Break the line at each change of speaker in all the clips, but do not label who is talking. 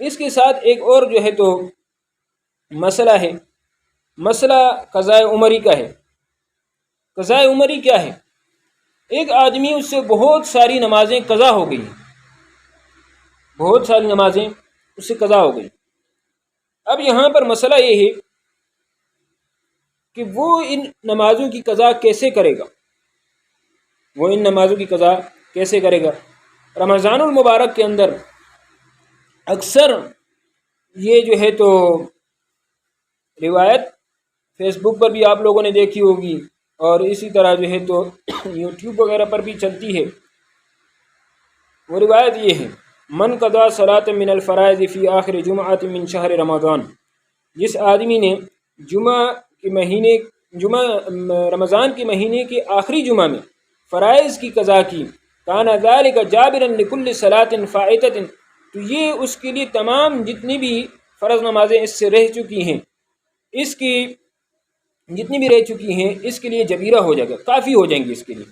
اس کے ساتھ ایک اور جو ہے تو مسئلہ ہے، مسئلہ قضاء عمری کا ہے۔ قضاء عمری کیا ہے؟ ایک آدمی اس سے بہت ساری نمازیں قضا ہو گئی، بہت ساری نمازیں اس سے قضا ہو گئی۔ اب یہاں پر مسئلہ یہ ہے کہ وہ ان نمازوں کی قضا کیسے کرے گا، وہ ان نمازوں کی قضا کیسے کرے گا۔ رمضان المبارک کے اندر اکثر یہ جو ہے تو روایت فیس بک پر بھی آپ لوگوں نے دیکھی ہوگی، اور اسی طرح جو ہے تو یوٹیوب وغیرہ پر بھی چلتی ہے۔ وہ روایت یہ ہے، من قضا صلاۃ من الفرائض فی آخر جمعۃ من شہر رمضان، جس آدمی نے رمضان کے مہینے کے آخری جمعہ میں فرائض کی قضا کی، کان ذلک جابرا لکل صلاۃ فائتۃ، تو یہ اس کے لیے تمام جتنی بھی فرض نمازیں اس سے رہ چکی ہیں، اس کی جتنی بھی رہ چکی ہیں اس کے لیے جبیرہ ہو جائے گا، کافی ہو جائیں گی اس کے لیے۔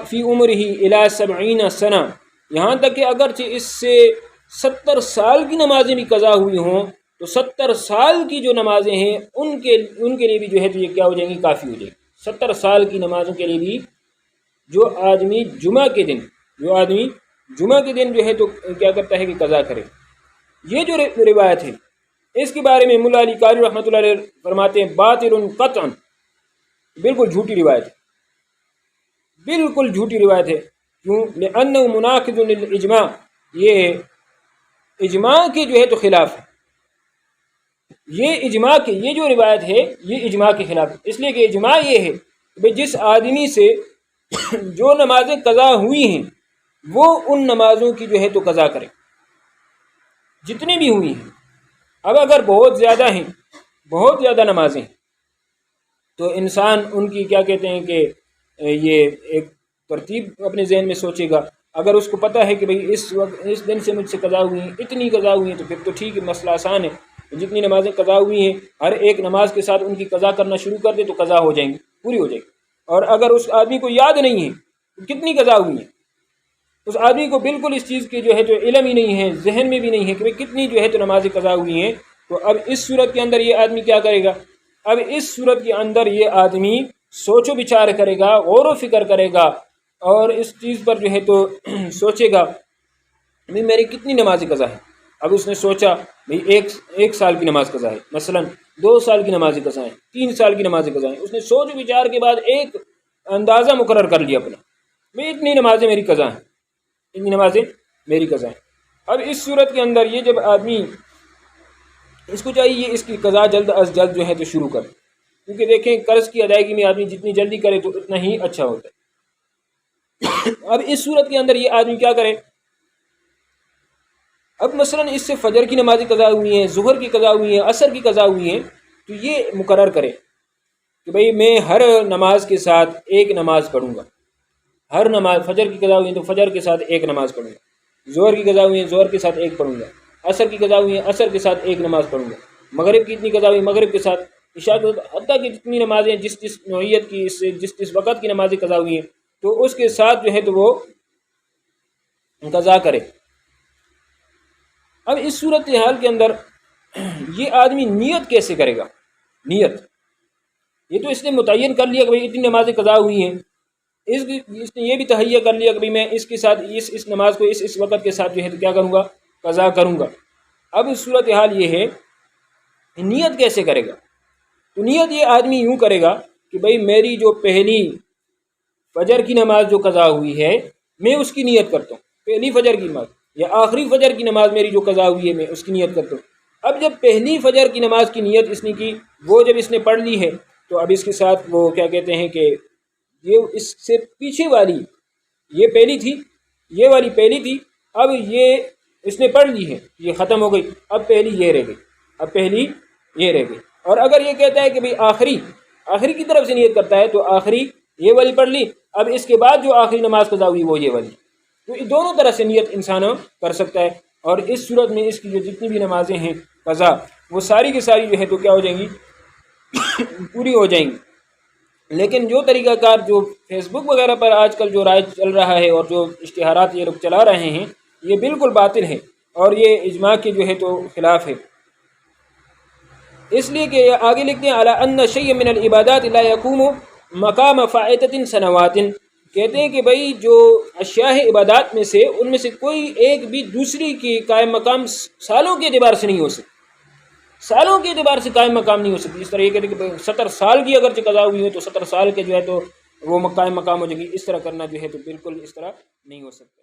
فی عمرہ الی 70 سنہ، یہاں تک کہ اگرچہ اس سے 70 سال کی نمازیں بھی قضا ہوئی ہوں تو 70 سال کی جو نمازیں ہیں ان کے لیے بھی جو ہے تو یہ کیا ہو جائیں گی، کافی ہو جائیں گی۔ 70 سال کی نمازوں کے لیے بھی جو آدمی جمعہ کے دن جو ہے تو کیا کرتا ہے کہ قضا کرے۔ یہ جو روایت ہے اس کے بارے میں مولا علی قاری رحمۃ اللہ علیہ فرماتے ہیں باطل قطعا، بالکل جھوٹی روایت ہے، بالکل جھوٹی روایت ہے۔ کیوں؟ لأنه مناقض للإجماع، یہ اجماع کے جو ہے تو خلاف ہے، یہ جو روایت ہے یہ اجماع کے خلاف ہے، اس لیے کہ اجماع یہ ہے کہ جس آدمی سے جو نمازیں قضا ہوئی ہیں وہ ان نمازوں کی جو ہے تو قضا کرے، جتنی بھی ہوئی ہیں۔ اب اگر بہت زیادہ نمازیں ہیں تو انسان ان کی کیا کہتے ہیں کہ یہ ایک ترتیب اپنے ذہن میں سوچے گا۔ اگر اس کو پتہ ہے کہ بھئی اس دن سے مجھ سے قضا ہوئی ہیں، اتنی قضا ہوئی ہیں، تو پھر تو ٹھیک ہے، مسئلہ آسان ہے، جتنی نمازیں قضا ہوئی ہیں ہر ایک نماز کے ساتھ ان کی قضا کرنا شروع کر دے تو قضا ہو جائیں گی، پوری ہو جائے گی۔ اور اگر اس آدمی کو یاد نہیں ہے تو کتنی قضا ہوئی ہیں، اس آدمی کو بالکل اس چیز کی جو ہے جو علم ہی نہیں ہے، ذہن میں بھی نہیں ہے کہ کتنی جو ہے تو نمازیں قضا ہوئی ہیں، تو اب اس صورت کے اندر یہ آدمی کیا کرے گا؟ اب اس صورت کے اندر یہ آدمی سوچ و بچار کرے گا، غور و فکر کرے گا، اور اس چیز پر جو ہے تو سوچے گا بھئی میری کتنی نمازیں قضا ہیں۔ اب اس نے سوچا بھئی ایک سال کی نماز قضا ہے، مثلا 2 سال کی نمازیں قضا ہیں، 3 سال کی نمازیں قضا ہیں۔ اس نے سوچ و بچار کے بعد ایک اندازہ مقرر کر لیا اپنا، بھئی اتنی نمازیں میری قضا ہیں، اتنی نمازیں میری قضا ہیں۔ اب اس صورت کے اندر یہ جب آدمی اس کو چاہیے اس کی قضا جلد از جلد جو ہے تو شروع کر، کیونکہ دیکھیں قرض کی ادائیگی میں آدمی جتنی جلدی کرے تو اتنا ہی اچھا ہوتا ہے۔ اب اس صورت کے اندر یہ آدمی کیا کرے؟ اب مثلا اس سے فجر کی نمازیں قضا ہوئی ہیں، ظہر کی قضا ہوئی ہیں، عصر کی قضا ہوئی ہیں، تو یہ مقرر کرے کہ بھئی میں ہر نماز کے ساتھ ایک نماز پڑھوں گا، ہر نماز فجر کی قضا ہوئی ہیں تو فجر کے ساتھ ایک نماز پڑھوں گا، ظہر کی قضا ہوئی ہیں ظہر کے ساتھ ایک پڑھوں گا، عصر کی قضا ہوئی ہیں عصر کے ساتھ ایک نماز پڑھوں گا، مغرب کی اتنی قضا ہوئی مغرب کے ساتھ، عشاء کی، حتیٰ کہ جتنی نمازیں جس نوعیت کی جس وقت کی نمازیں قضا ہوئی ہیں تو اس کے ساتھ جو ہے تو وہ قضا کرے۔ اب اس صورت حال کے اندر یہ آدمی نیت کیسے کرے گا؟ نیت یہ تو اس نے متعین کر لیا کہ بھئی اتنی نمازیں قضا ہوئی ہیں، اس نے یہ بھی تہیہ کر لیا کہ بھئی میں اس کے ساتھ اس نماز کو اس وقت کے ساتھ جو ہے تو کیا کروں گا؟ قضا کروں گا۔ اب اس صورت حال یہ ہے نیت کیسے کرے گا؟ تو نیت یہ آدمی یوں کرے گا کہ بھئی میری جو پہلی فجر کی نماز جو قضا ہوئی ہے میں اس کی نیت کرتا ہوں، پہلی فجر کی نماز یا آخری فجر کی نماز میری جو قضا ہوئی ہے میں اس کی نیت کرتا ہوں۔ اب جب پہلی فجر کی نماز کی نیت اس نے کی، وہ جب اس نے پڑھ لی ہے تو اب اس کے ساتھ وہ کیا کہتے ہیں کہ یہ اس سے پیچھے والی یہ پہلی تھی، یہ والی پہلی تھی، اب یہ اس نے پڑھ لی ہے، یہ ختم ہو گئی، اب پہلی یہ رہ گئی، اور اگر یہ کہتا ہے کہ بھئی آخری کی طرف سے نیت کرتا ہے تو آخری یہ والی پڑھ لی، اب اس کے بعد جو آخری نماز قضا ہوئی وہ یہ والی، تو دونوں طرح سے نیت انسان کر سکتا ہے، اور اس صورت میں اس کی جو جتنی بھی نمازیں ہیں قضا وہ ساری کی ساری جو ہے تو کیا ہو جائیں گی؟ پوری ہو جائیں گی۔ لیکن جو طریقہ کار جو فیس بک وغیرہ پر آج کل جو رائج چل رہا ہے اور جو اشتہارات یہ لوگ چلا رہے ہیں یہ بالکل باطل ہے، اور یہ اجماع کے جو ہے تو خلاف ہے، اس لیے کہ آگے لکھتے ہیں علی ان شیء من العبادات لا یقوم مقام فائتۃ سنوات، کہتے ہیں کہ بھائی جو اشیاء ہے عبادات میں سے، ان میں سے کوئی ایک بھی دوسری کی قائم مقام سالوں کے اعتبار سے نہیں ہو سکتی، سالوں کے اعتبار سے قائم مقام نہیں ہو سکتی۔ اس طرح یہ کہتے ہیں کہ 70 سال کی اگرچہ قضا ہوئی ہو تو 70 سال کے جو ہے تو وہ قائم مقام ہو جائے گی، اس طرح کرنا جو ہے تو بالکل اس طرح نہیں ہو سکتا۔